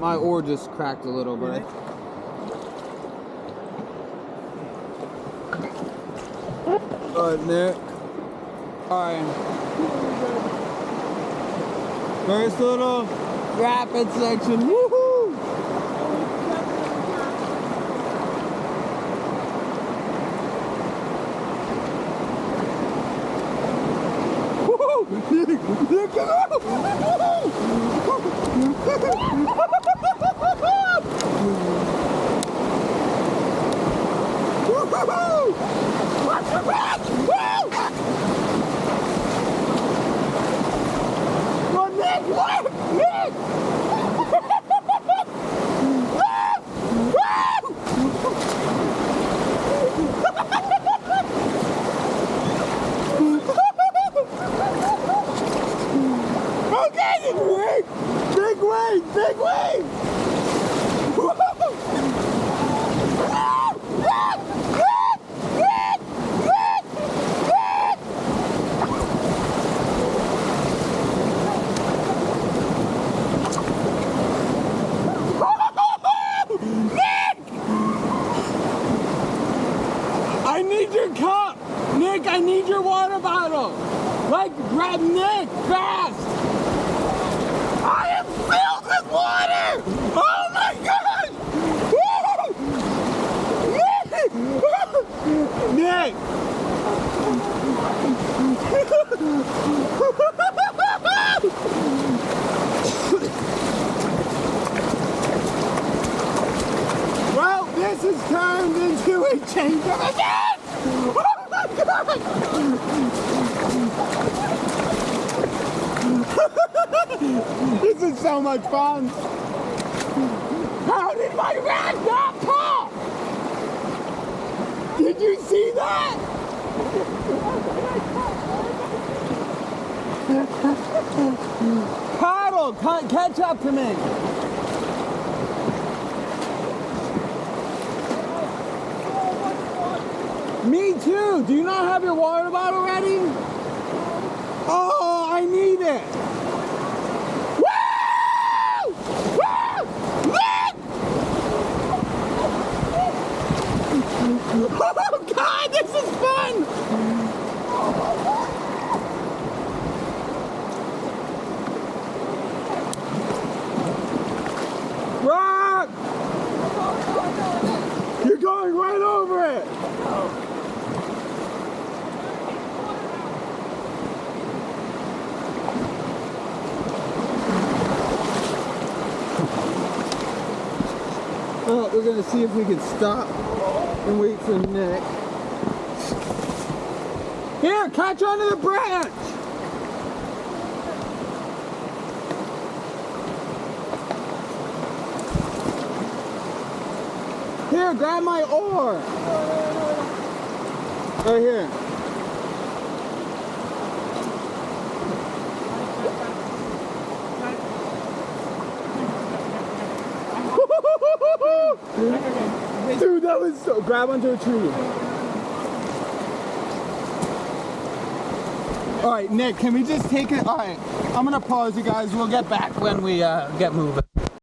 My oar just cracked a little bit. Alright, Nick. Alright. First little rapid section. Woohoo! Nick, Big wave! Big wave! I need your cup! Nick, I need your water bottle! Like, grab Nick, fast! I am filled with water! Oh my gosh! Nick! Well, this has turned into a change of events! Oh my god! This is so much fun! How did my rat not pop? Did you see that? Paddle! Catch up to me! Me too! Do you not have your water bottle ready? Oh, I need it! Oh God, this is fun! Rock! You're going right over it! Oh, we're gonna see if we can stop and wait for Nick. Here, catch onto the branch! Here, grab my oar! Right here. Dude, that was so... Grab onto a tree. Alright, Nick, can we just take it? Alright, I'm gonna pause you guys. We'll get back when we get moving.